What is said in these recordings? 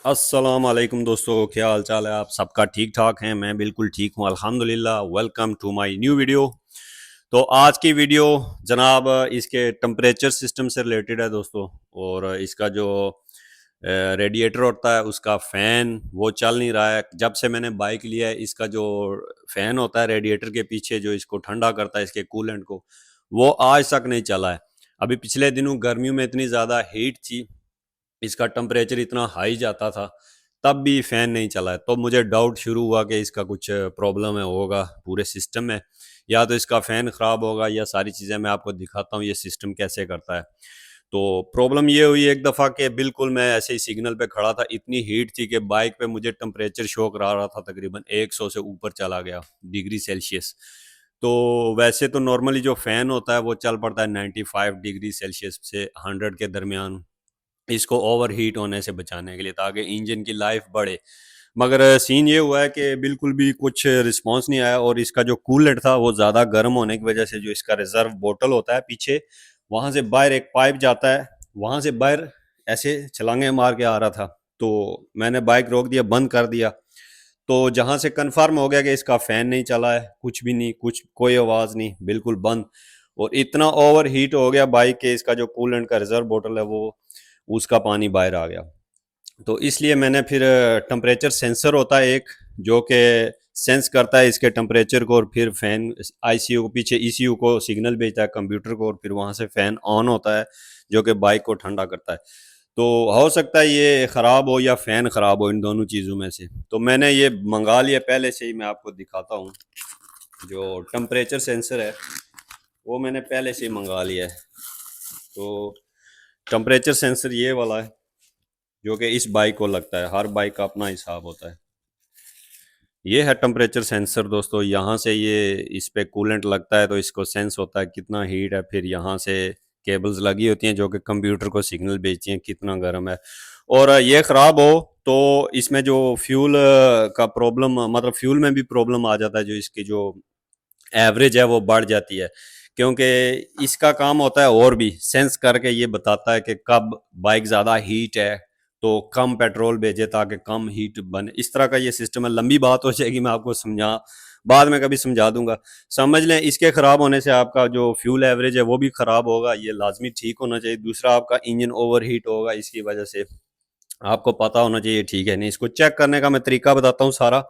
अस्सलाम वालेकुम दोस्तों, क्या हाल चाल है? आप सबका ठीक ठाक हैं? मैं बिल्कुल ठीक हूँ अल्हम्दुलिल्लाह। Welcome to my new video. तो आज की वीडियो जनाब इसके टेम्परेचर सिस्टम से रिलेटेड है दोस्तों। और इसका जो रेडिएटर होता है उसका फ़ैन वो चल नहीं रहा है। जब से मैंने बाइक लिया है इसका जो फ़ैन होता है रेडिएटर के पीछे जो इसको ठंडा करता है इसके कूलेंट को, वो आज तक नहीं चला है। अभी पिछले दिनों गर्मियों में इतनी ज़्यादा हीट थी, इसका टेम्परेचर इतना हाई जाता था, तब भी फ़ैन नहीं चला है। तो मुझे डाउट शुरू हुआ कि इसका कुछ प्रॉब्लम है होगा पूरे सिस्टम में, या तो इसका फ़ैन ख़राब होगा या सारी चीज़ें मैं आपको दिखाता हूँ ये सिस्टम कैसे करता है। तो प्रॉब्लम ये हुई एक दफ़ा कि बिल्कुल मैं ऐसे ही सिग्नल पे खड़ा था, इतनी हीट थी कि बाइक पे मुझे टेम्परेचर शो करा रहा था, तकरीबन 100 से ऊपर चला गया डिग्री सेल्सियस। तो वैसे तो नॉर्मली जो फ़ैन होता है वो चल पड़ता है 95 डिग्री सेल्सियस से 100 के दरमियान, इसको ओवरहीट होने से बचाने के लिए, ताकि इंजन की लाइफ बढ़े। मगर सीन ये हुआ है कि बिल्कुल भी कुछ रिस्पॉन्स नहीं आया, और इसका जो कूलेंट था वो ज़्यादा गर्म होने की वजह से जो इसका रिज़र्व बोतल होता है पीछे, वहाँ से बाहर एक पाइप जाता है, वहाँ से बाहर ऐसे छलांगे मार के आ रहा था। तो मैंने बाइक रोक दिया, बंद कर दिया। तो जहाँ से कन्फर्म हो गया कि इसका फ़ैन नहीं चला है, कुछ भी नहीं, कुछ कोई आवाज़ नहीं, बिल्कुल बंद। और इतना ओवर हीट हो गया बाइक के, इसका जो कूलेंट का रिज़र्व बोतल है वो, उसका पानी बाहर आ गया। तो इसलिए मैंने फिर टेम्परेचर सेंसर होता है एक, जो कि सेंस करता है इसके टेम्परेचर को, और फिर फ़ैन आईसीयू को, पीछे ईसीयू को सिग्नल भेजता है कंप्यूटर को, और फिर वहाँ से फ़ैन ऑन होता है जो कि बाइक को ठंडा करता है। तो हो सकता है ये ख़राब हो या फ़ैन ख़राब हो, इन दोनों चीज़ों में से। तो मैंने ये मंगा लिया पहले से ही, मैं आपको दिखाता हूँ। जो टेम्परेचर सेंसर है वो मैंने पहले से ही मंगा लिया है। तो टेम्परेचर सेंसर ये वाला है जो कि इस बाइक को लगता है, हर बाइक का अपना हिसाब होता है। ये है टेम्परेचर सेंसर दोस्तों, यहाँ से ये इस पे कूलेंट लगता है तो इसको सेंस होता है कितना हीट है, फिर यहाँ से केबल्स लगी होती हैं जो कि कंप्यूटर को सिग्नल भेजती हैं कितना गर्म है। और ये ख़राब हो तो इसमें जो फ्यूल का प्रॉब्लम, मतलब फ्यूल में भी प्रॉब्लम आ जाता है, जो इसकी जो एवरेज है वो बढ़ जाती है, क्योंकि इसका काम होता है और भी सेंस करके ये बताता है कि कब बाइक ज़्यादा हीट है तो कम पेट्रोल भेजे ताकि कम हीट बने। इस तरह का ये सिस्टम है। लंबी बात हो जाएगी, मैं आपको बाद में कभी समझा दूंगा। समझ लें, इसके ख़राब होने से आपका जो फ्यूल एवरेज है वो भी ख़राब होगा, ये लाजमी ठीक होना चाहिए। दूसरा, आपका इंजन ओवर हीट होगा इसकी वजह से, आपको पता होना चाहिए ठीक है नहीं। इसको चेक करने का मैं तरीका बताता हूँ सारा,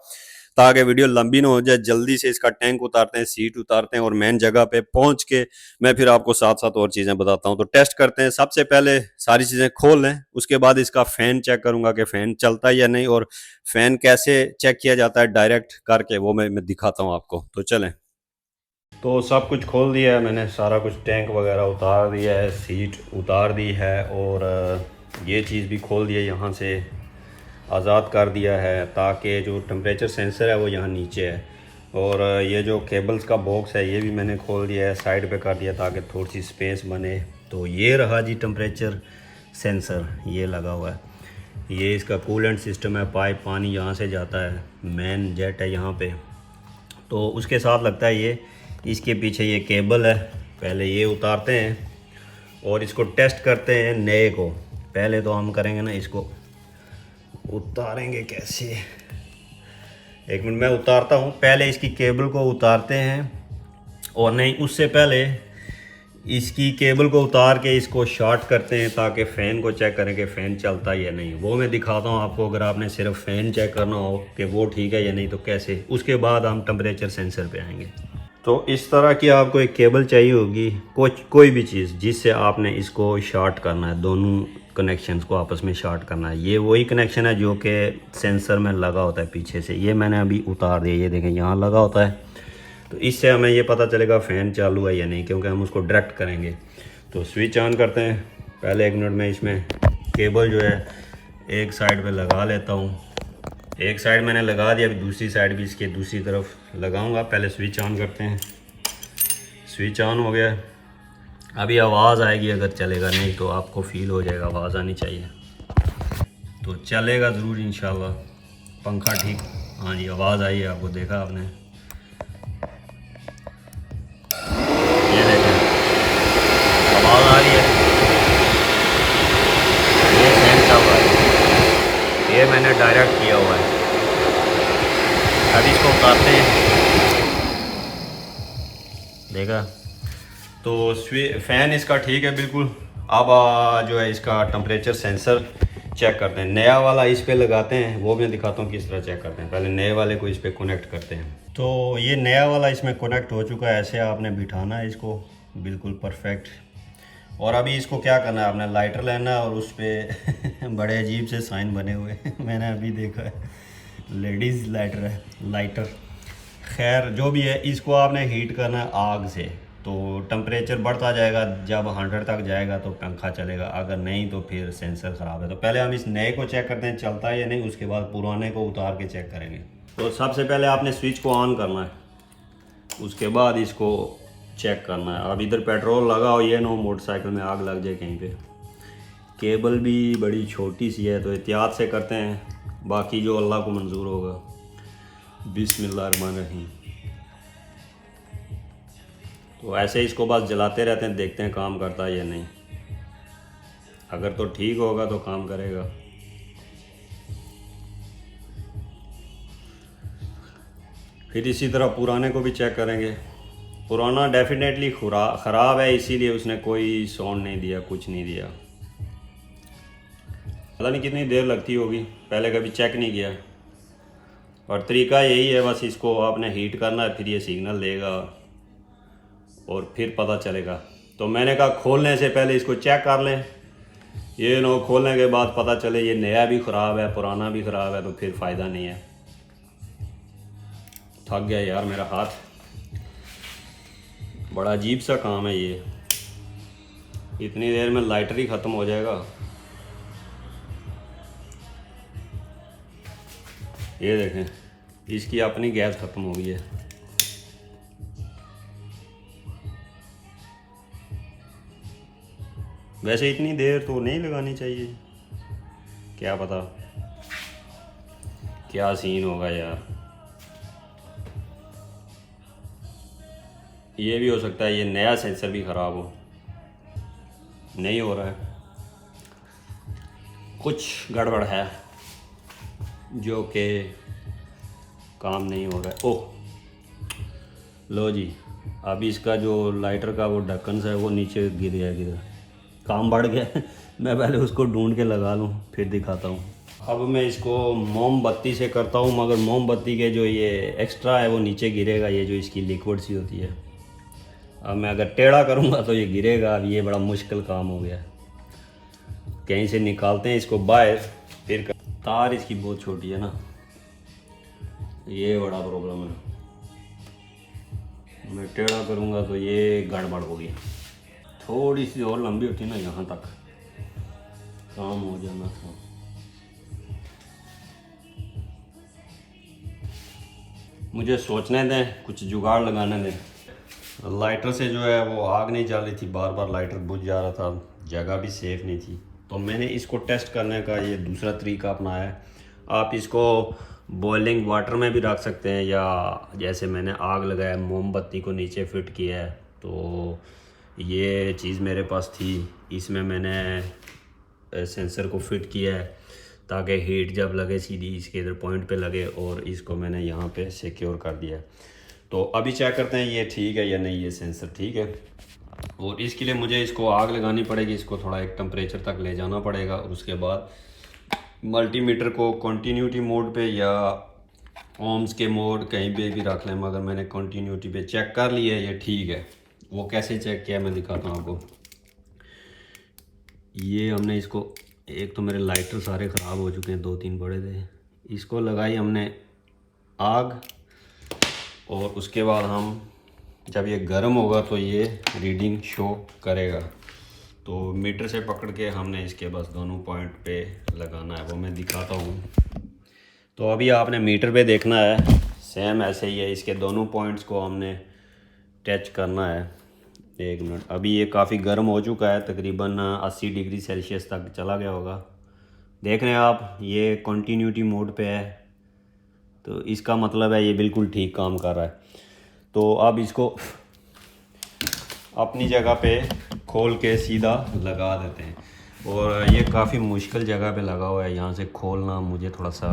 ताकि वीडियो लंबी ना हो जाए। जल्दी से इसका टैंक उतारते हैं, सीट उतारते हैं, और मेन जगह पे पहुंच के मैं फिर आपको साथ साथ और चीज़ें बताता हूँ। तो टेस्ट करते हैं। सबसे पहले सारी चीज़ें खोल लें, उसके बाद इसका फ़ैन चेक करूँगा कि फ़ैन चलता है या नहीं, और फ़ैन कैसे चेक किया जाता है डायरेक्ट करके, वो मैं दिखाता हूँ आपको। तो चलें। तो सब कुछ खोल दिया है मैंने, सारा कुछ टैंक वगैरह उतार दिया है, सीट उतार दी है, और ये चीज़ भी खोल दिया, यहाँ से आज़ाद कर दिया है, ताकि जो टेम्परेचर सेंसर है वो यहाँ नीचे है। और ये जो केबल्स का बॉक्स है ये भी मैंने खोल दिया है, साइड पे कर दिया ताकि थोड़ी सी स्पेस बने। तो ये रहा जी टेम्परेचर सेंसर, ये लगा हुआ है। ये इसका कूलेंट सिस्टम है, पाइप पानी यहाँ से जाता है, मेन जेट है यहाँ पे। तो उसके साथ लगता है ये, इसके पीछे ये केबल है। पहले ये उतारते हैं और इसको टेस्ट करते हैं नए को। पहले तो हम करेंगे ना, इसको उतारेंगे कैसे, एक मिनट मैं उतारता हूँ। पहले इसकी केबल को उतारते हैं, और नहीं, उससे पहले इसकी केबल को उतार के इसको शॉर्ट करते हैं ताकि फ़ैन को चेक करें कि फ़ैन चलता है या नहीं। वो मैं दिखाता हूँ आपको। अगर आपने सिर्फ फ़ैन चेक करना हो कि वो ठीक है या नहीं तो कैसे, उसके बाद हम टेम्परेचर सेंसर पे आएंगे। तो इस तरह की आपको एक केबल चाहिए होगी, कोई भी चीज़ जिससे आपने इसको शॉर्ट करना है, दोनों कनेक्शंस को आपस में शॉर्ट करना है। ये वही कनेक्शन है जो कि सेंसर में लगा होता है पीछे से, ये मैंने अभी उतार दिया। ये देखें यहाँ लगा होता है, तो इससे हमें ये पता चलेगा फ़ैन चालू है या नहीं, क्योंकि हम उसको डायरेक्ट करेंगे। तो स्विच ऑन करते हैं। पहले एक मिनट में इसमें केबल जो है एक साइड पे लगा लेता हूँ। एक साइड मैंने लगा दिया, अभी दूसरी साइड भी इसके दूसरी तरफ लगाऊंगा। पहले स्विच ऑन करते हैं। स्विच ऑन हो गया। अभी आवाज़ आएगी अगर चलेगा, नहीं तो आपको फील हो जाएगा, आवाज़ आनी चाहिए। तो चलेगा ज़रूर इंशाल्लाह। पंखा ठीक, हाँ जी आवाज़ आई है, आपको देखा आपने, ये देखें आवाज़ आ रही है। ये फैन चल रहा है, ये ये मैंने डायरेक्ट किया हुआ है। अभी इसको उतारते हैं, देखा तो फ़ैन इसका ठीक है बिल्कुल। अब जो है इसका टेम्परेचर सेंसर चेक करते हैं। नया वाला इस पे लगाते हैं, वो मैं दिखाता हूँ किस तरह चेक करते हैं। पहले नए वाले को इस पे कनेक्ट करते हैं। तो ये नया वाला इसमें कनेक्ट हो चुका है। ऐसे आपने बिठाना है इसको बिल्कुल परफेक्ट। और अभी इसको क्या करना है, आपने लाइटर लेना है और उस पर बड़े अजीब से साइन बने हुए मैंने अभी देखा है, लेडीज़ लाइटर है, लाइटर। खैर जो भी है, इसको आपने हीट करना है आग से। तो टेम्परेचर बढ़ता जाएगा, जब 100 तक जाएगा तो पंखा चलेगा, अगर नहीं तो फिर सेंसर ख़राब है। तो पहले हम इस नए को चेक करते हैं चलता है या नहीं, उसके बाद पुराने को उतार के चेक करेंगे। तो सबसे पहले आपने स्विच को ऑन करना है, उसके बाद इसको चेक करना है। अब इधर पेट्रोल लगाओ, ये ना मोटरसाइकिल में आग लग जाए कहीं पे। केबल भी बड़ी छोटी सी है तो एहतियात से करते हैं, बाकी जो अल्लाह को मंजूर होगा। बिस्मिल्लाहिर्रहमानिर्रहीम। तो ऐसे इसको बस जलाते रहते हैं, देखते हैं काम करता है या नहीं। अगर तो ठीक होगा तो काम करेगा। फिर इसी तरह पुराने को भी चेक करेंगे। पुराना डेफिनेटली ख़राब है, इसीलिए उसने कोई साउंड नहीं दिया, कुछ नहीं दिया। पता नहीं कितनी देर लगती होगी, पहले कभी चेक नहीं किया। और तरीका यही है, बस इसको आपने हीट करना है, फिर ये सिग्नल देगा और फिर पता चलेगा। तो मैंने कहा खोलने से पहले इसको चेक कर लें, ये नो खोलने के बाद पता चले ये नया भी ख़राब है पुराना भी ख़राब है, तो फिर फ़ायदा नहीं है। थक गया यार मेरा हाथ, बड़ा अजीब सा काम है ये। इतनी देर में लाइटर ही ख़त्म हो जाएगा। ये देखें, इसकी अपनी गैस ख़त्म हो गई है। वैसे इतनी देर तो नहीं लगानी चाहिए, क्या पता क्या सीन होगा यार। ये भी हो सकता है ये नया सेंसर भी ख़राब हो। नहीं हो रहा है, कुछ गड़बड़ है जो कि काम नहीं हो रहा है। ओह लो जी, अभी इसका जो लाइटर का वो ढक्कन सा है वो नीचे गिर गया, काम बढ़ गया मैं पहले उसको ढूंढ के लगा लूँ फिर दिखाता हूँ। अब मैं इसको मोमबत्ती से करता हूँ, मगर मोमबत्ती के जो ये एक्स्ट्रा है वो नीचे गिरेगा, ये जो इसकी लिक्विड सी होती है। अब मैं अगर टेढ़ा करूँगा तो ये गिरेगा। अब ये बड़ा मुश्किल काम हो गया। कहीं से निकालते हैं इसको बाहर, फिर तार इसकी बहुत छोटी है ना, ये बड़ा प्रॉब्लम है। मैं टेढ़ा करूँगा तो ये गड़बड़ होगी। थोड़ी सी और लंबी होती ना, यहाँ तक काम हो जाना था। मुझे सोचने दें, कुछ जुगाड़ लगाने दें। लाइटर से जो है वो आग नहीं जल रही थी, बार बार लाइटर बुझ जा रहा था, जगह भी सेफ नहीं थी। तो मैंने इसको टेस्ट करने का ये दूसरा तरीका अपनाया है। आप इसको बॉइलिंग वाटर में भी रख सकते हैं, या जैसे मैंने आग लगाया मोमबत्ती को नीचे फिट किया है, तो ये चीज़ मेरे पास थी, इसमें मैंने सेंसर को फिट किया है ताकि हीट जब लगे सीधी इसके इधर पॉइंट पे लगे, और इसको मैंने यहाँ पे सिक्योर कर दिया है। तो अभी चेक करते हैं ये ठीक है या नहीं, ये सेंसर ठीक है। और इसके लिए मुझे इसको आग लगानी पड़ेगी, इसको थोड़ा एक टेम्परेचर तक ले जाना पड़ेगा, और उसके बाद मल्टीमीटर को कंटिन्यूटी मोड पे या ओम्स के मोड कहीं पे भी रख लें, मगर मैंने कंटिन्यूटी पे चेक कर लिया है, ये ठीक है। वो कैसे चेक किया मैं दिखाता हूँ आपको। ये हमने इसको, एक तो मेरे लाइटर सारे ख़राब हो चुके हैं, 2-3 बड़े थे, इसको लगाई हमने आग, और उसके बाद हम जब ये गर्म होगा तो ये रीडिंग शो करेगा। तो मीटर से पकड़ के हमने इसके बस दोनों पॉइंट पे लगाना है, वो मैं दिखाता हूँ। तो अभी आपने मीटर पे देखना है, सेम ऐसे ही है, इसके दोनों पॉइंट्स को हमने टच करना है। 1 मिनट, अभी ये काफ़ी गर्म हो चुका है, तकरीबन 80 डिग्री सेल्सियस तक चला गया होगा। देख रहे हैं आप, ये कंटिन्यूटी मोड पे है, तो इसका मतलब है ये बिल्कुल ठीक काम कर रहा है। तो अब इसको अपनी जगह पे खोल के सीधा लगा देते हैं। और ये काफ़ी मुश्किल जगह पे लगा हुआ है, यहाँ से खोलना मुझे थोड़ा सा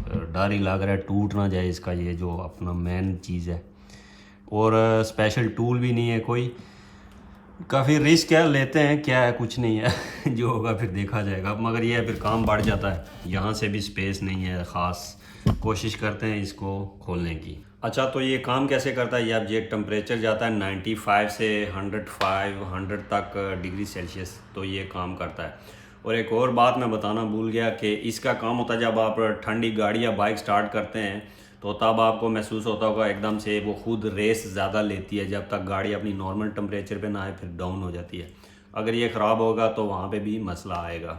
डर ही लग रहा है टूट ना जाए इसका, ये जो अपना मेन चीज़ है। और स्पेशल टूल भी नहीं है कोई, काफ़ी रिस्क है, लेते हैं, क्या है, कुछ नहीं है जो होगा फिर देखा जाएगा। मगर ये है फिर काम बढ़ जाता है, यहाँ से भी स्पेस नहीं है ख़ास, कोशिश करते हैं इसको खोलने की। अच्छा, तो ये काम कैसे करता है, ये अब ये टेम्परेचर जाता है 95 से 100 तक डिग्री सेल्सियस, तो ये काम करता है। और एक और बात मैं बताना भूल गया कि इसका काम होता है जब आप ठंडी गाड़ी या बाइक स्टार्ट करते हैं तो तब आपको महसूस होता होगा एकदम से वो खुद रेस ज़्यादा लेती है, जब तक गाड़ी अपनी नॉर्मल टेम्परेचर पे ना आए फिर डाउन हो जाती है। अगर ये ख़राब होगा तो वहाँ पे भी मसला आएगा,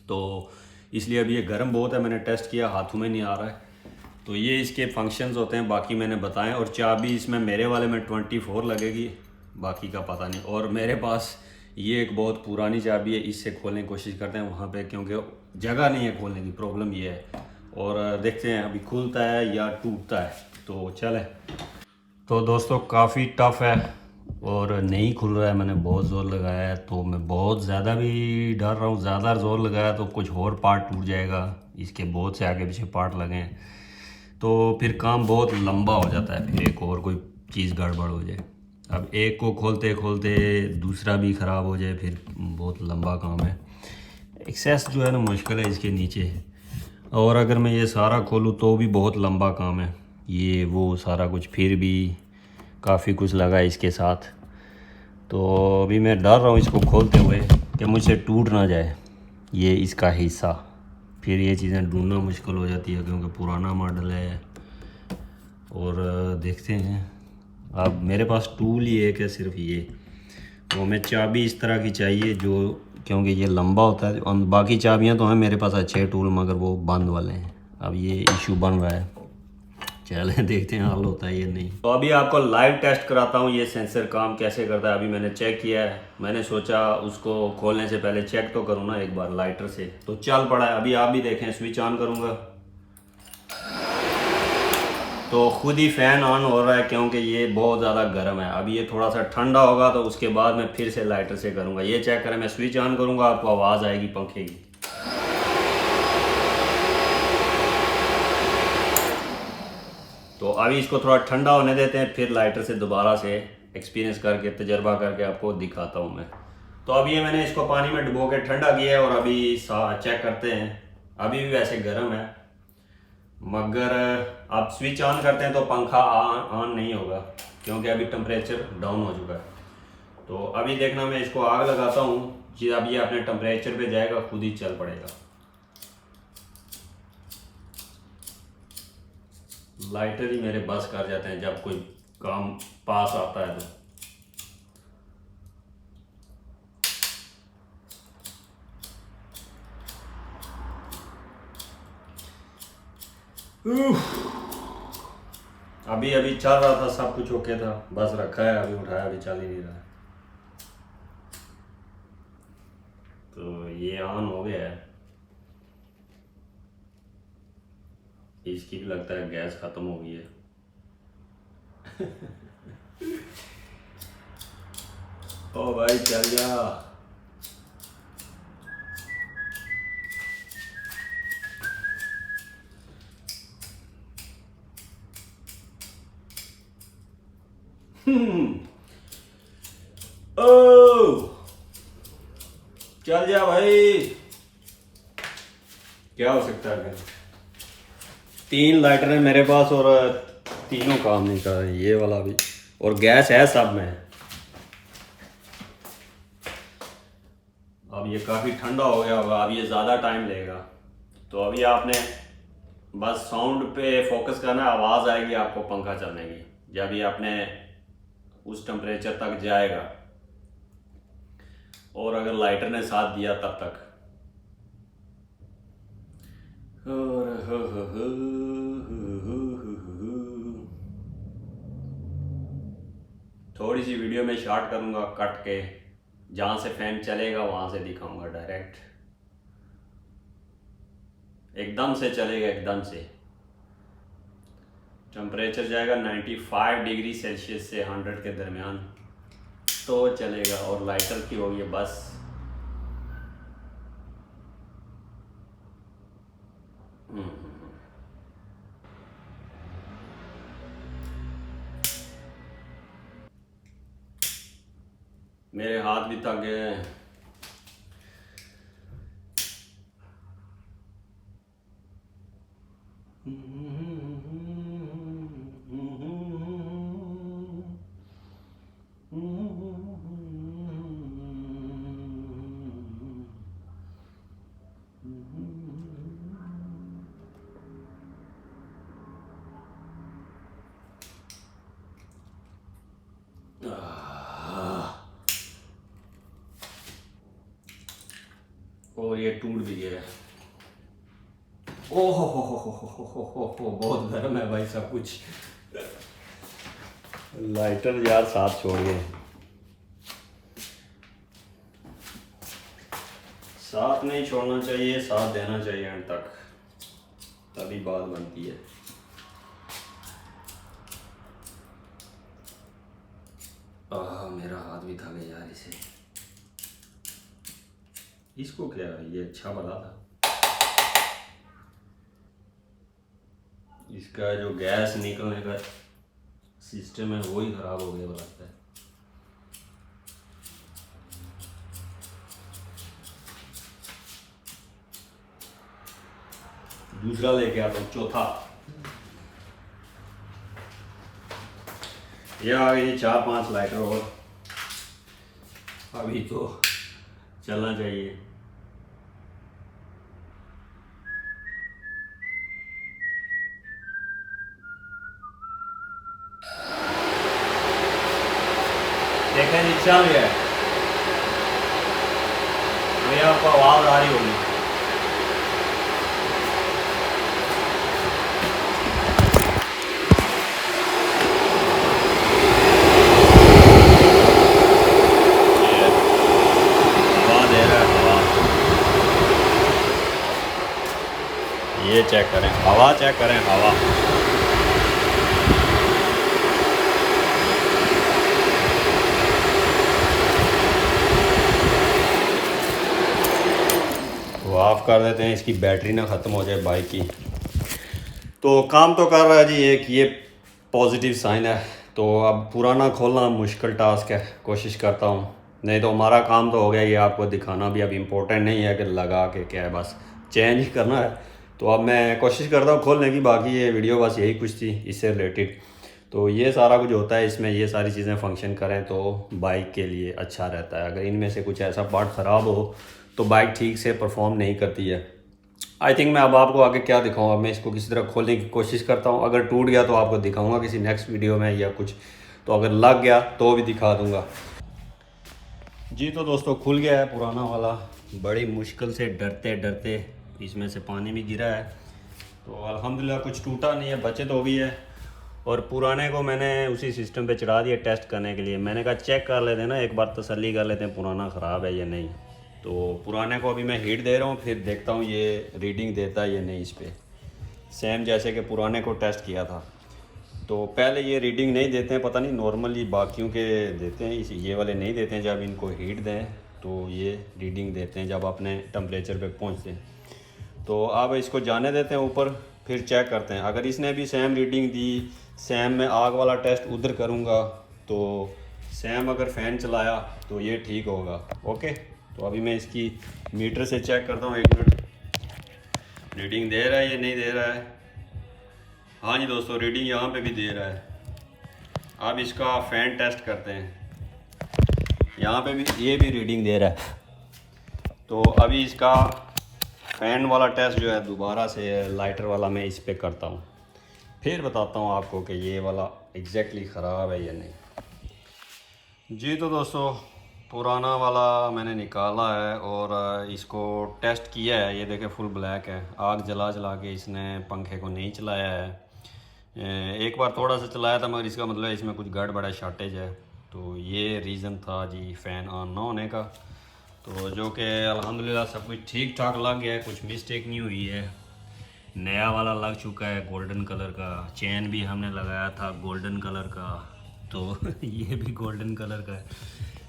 तो इसलिए अभी ये गर्म बहुत है, मैंने टेस्ट किया, हाथों में नहीं आ रहा है। तो ये इसके फंक्शंस होते हैं, बाकी मैंने बताएं। और चाबी इसमें मेरे वाले में 24 लगेगी, बाकी का पता नहीं। और मेरे पास ये एक बहुत पुरानी चाबी है, इससे खोलने की कोशिश करते हैं वहाँ पे, क्योंकि जगह नहीं है खोलने की, प्रॉब्लम ये है। और देखते हैं अभी खुलता है या टूटता है, तो चले। तो दोस्तों काफ़ी टफ़ है और नहीं खुल रहा है, मैंने बहुत ज़ोर लगाया है, तो मैं बहुत ज़्यादा भी डर रहा हूँ, ज़्यादा ज़ोर लगाया तो कुछ और पार्ट टूट जाएगा, इसके बहुत से आगे पीछे पार्ट लगे हैं, तो फिर काम बहुत लंबा हो जाता है, फिर एक और कोई चीज़ गड़बड़ हो जाए, अब एक को खोलते खोलते दूसरा भी ख़राब हो जाए, फिर बहुत लंबा काम है। एक्सेस जो है ना मुश्किल है इसके नीचे, और अगर मैं ये सारा खोलूँ तो भी बहुत लंबा काम है, ये वो सारा कुछ, फिर भी काफ़ी कुछ लगा है इसके साथ। तो अभी मैं डर रहा हूँ इसको खोलते हुए कि मुझसे टूट ना जाए ये इसका हिस्सा, फिर ये चीज़ें ढूंढना मुश्किल हो जाती है क्योंकि पुराना मॉडल है। और देखते हैं, अब मेरे पास टूल ही एक है सिर्फ ये, तो हमें चाबी इस तरह की चाहिए जो, क्योंकि ये लंबा होता है, और बाकी चाबियां तो हैं मेरे पास अच्छे टूल, मगर वो बंद वाले हैं। अब ये इशू बन रहा है, चलें देखते हैं हल होता है ये नहीं। तो अभी आपको लाइव टेस्ट कराता हूँ ये सेंसर काम कैसे करता है। अभी मैंने चेक किया है, मैंने सोचा उसको खोलने से पहले चेक तो करूँ ना एक बार लाइटर से, तो चल पड़ा है। अभी आप भी देखें, स्विच ऑन करूँगा तो खुद ही फ़ैन ऑन हो रहा है, क्योंकि ये बहुत ज़्यादा गर्म है। अभी ये थोड़ा सा ठंडा होगा तो उसके बाद मैं फिर से लाइटर से करूँगा। ये चेक करें, मैं स्विच ऑन करूँगा, आपको आवाज़ आएगी पंखे की। तो अभी इसको थोड़ा ठंडा होने देते हैं, फिर लाइटर से दोबारा से एक्सपीरियंस करके, तजर्बा करके आपको दिखाता हूँ मैं। तो अभी ये मैंने इसको पानी में डुबो के ठंडा किया है, और अभी चेक करते हैं। अभी भी वैसे गर्म है, मगर आप स्विच ऑन करते हैं तो पंखा ऑन नहीं होगा, क्योंकि अभी टेम्परेचर डाउन हो चुका है। तो अभी देखना, मैं इसको आग लगाता हूँ कि अब ये अपने टेम्परेचर पे जाएगा, खुद ही चल पड़ेगा। लाइटर ही मेरे बस कर जाते हैं जब कोई काम पास आता है तो। अभी अभी चल रहा था, सब कुछ ओके था, बस रखा है, अभी उठाया, अभी चल ही नहीं रहा है। तो ये ऑन हो गया है, इसकी भी लगता है गैस खत्म हो गई है। ओ भाई चल जा। ओ चल जा भाई, क्या हो सकता है। 3 लाइटर है मेरे पास और तीनों काम नहीं कर रहे, ये वाला भी, और गैस है सब में। अब ये काफ़ी ठंडा हो गया होगा, अब ये ज़्यादा टाइम लेगा। तो अभी आपने बस साउंड पे फोकस करना है, आवाज़ आएगी आपको पंखा चलने की जब ये अपने उस टेम्परेचर तक जाएगा, और अगर लाइटर ने साथ दिया तब तक। थोड़ी सी वीडियो में शॉर्ट करूँगा कट के, जहाँ से फैन चलेगा वहाँ से दिखाऊंगा डायरेक्ट, एकदम से चलेगा, एकदम से। टेम्परेचर जाएगा 95 डिग्री सेल्सियस से 100 के दरमियान तो चलेगा, और लाइटर की होगी बस। मेरे हाथ भी थक गए हैं। और ये टूट भी गया। ओह हो, बहुत गर्म है भाई सब कुछ। लाइटर यार साथ छोड़ गए। साथ नहीं छोड़ना चाहिए, साथ देना चाहिए एंड तक, तभी बात बनती है। मेरा हाथ भी था गया यार इसे। इसको क्या, ये अच्छा बना था। इसका जो गैस निकलने का सिस्टम है वो ही खराब हो गया लगता है। दूसरा लेके आता हूँ, चौथा। ये आ गई 4-5 लाइटर और अभी तो चलना चाहिए। देखा जी चल गया है। ये आपको आवाज आ रही होगी। हवा दे रहा है, हवा। ये चेक करें, हवा चेक करें, हवा। तो ऑफ कर देते हैं, इसकी बैटरी ना ख़त्म हो जाए बाइक की। तो काम तो कर रहा है जी, एक ये पॉजिटिव साइन है। तो अब पुराना खोलना मुश्किल टास्क है, कोशिश करता हूँ। नहीं तो हमारा काम तो हो गया, ये आपको दिखाना भी अब इम्पोर्टेंट नहीं है कि लगा के क्या है, बस चेंज ही करना है। तो अब मैं कोशिश करता हूँ खोलने की। बाकी ये वीडियो बस यही कुछ थी इससे रिलेटेड। तो ये सारा कुछ होता है इसमें, ये सारी चीज़ें फंक्शन करें तो बाइक के लिए अच्छा रहता है। अगर इनमें से कुछ ऐसा पार्ट ख़राब हो तो बाइक ठीक से परफॉर्म नहीं करती है। आई थिंक मैं अब आपको आगे क्या दिखाऊँ। अब मैं इसको किसी तरह खोलने की कोशिश करता हूँ। अगर टूट गया तो आपको दिखाऊंगा किसी नेक्स्ट वीडियो में या कुछ, तो अगर लग गया तो भी दिखा दूंगा जी। तो दोस्तों खुल गया है पुराना वाला, बड़ी मुश्किल से डरते डरते। इसमें से पानी भी गिरा है तो अल्हम्दुलिल्लाह कुछ टूटा नहीं है, बचत हो गई है। और पुराने को मैंने उसी सिस्टम पे चढ़ा दिया टेस्ट करने के लिए। मैंने कहा चेक कर लेते हैं ना, एक बार तसल्ली कर लेते हैं पुराना ख़राब है या नहीं। तो पुराने को अभी मैं हीट दे रहा हूँ, फिर देखता हूँ ये रीडिंग देता है या नहीं इस पर। सेम जैसे कि पुराने को टेस्ट किया था। तो पहले ये रीडिंग नहीं देते हैं, पता नहीं नॉर्मली बाकियों के देते हैं, इस ये वाले नहीं देते हैं। जब इनको हीट दें तो ये रीडिंग देते हैं जब अपने टेम्परेचर पे पहुँचते हैं। तो अब इसको जाने देते हैं ऊपर, फिर चेक करते हैं। अगर इसने भी सेम रीडिंग दी, सेम में आग वाला टेस्ट उधर करूँगा, तो सेम अगर फ़ैन चलाया तो ये ठीक होगा। ओके, तो अभी मैं इसकी मीटर से चेक करता हूँ। 1 मिनट, रीडिंग दे रहा है या नहीं दे रहा है। हाँ जी दोस्तों, रीडिंग यहाँ पे भी दे रहा है। अब इसका फ़ैन टेस्ट करते हैं। यहाँ पे भी ये भी रीडिंग दे रहा है। तो अभी इसका फ़ैन वाला टेस्ट जो है दोबारा से लाइटर वाला मैं इस पे करता हूँ, फिर बताता हूँ आपको कि ये वाला एग्जैक्टली ख़राब है या नहीं जी। तो दोस्तों पुराना वाला मैंने निकाला है और इसको टेस्ट किया है। ये देखें फुल ब्लैक है। आग जला जला के इसने पंखे को नहीं चलाया है। एक बार थोड़ा सा चलाया था, मगर इसका मतलब इसमें कुछ गड़बड़ है, शॉर्टेज है। तो ये रीज़न था जी फ़ैन ऑन ना होने का। तो जो कि अल्हम्दुलिल्लाह सब कुछ ठीक ठाक लग गया है, कुछ मिस्टेक नहीं हुई है। नया वाला लग चुका है गोल्डन कलर का। चेन भी हमने लगाया था गोल्डन कलर का, तो ये भी गोल्डन कलर का है।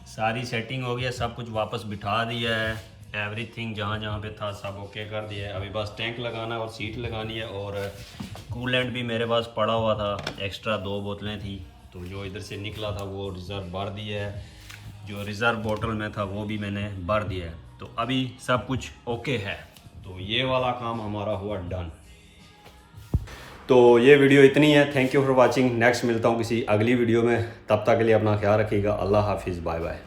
सारी सेटिंग हो गया, सब कुछ वापस बिठा दिया है। एवरीथिंग जहाँ जहाँ पे था सब ओके कर दिया है। अभी बस टैंक लगाना है और सीट लगानी है। और कूलेंट भी मेरे पास पड़ा हुआ था, एक्स्ट्रा 2 बोतलें थी, तो जो इधर से निकला था वो रिज़र्व भर दिया है। जो रिज़र्व बोतल में था वो भी मैंने भर दिया है। तो अभी सब कुछ ओके है, तो ये वाला काम हमारा हुआ डन। तो ये वीडियो इतनी है। Thank you for watching. Next मिलता हूँ किसी अगली वीडियो में, तब तक के लिए अपना ख्याल रखिएगा। अल्लाह हाफिज़, बाय बाय।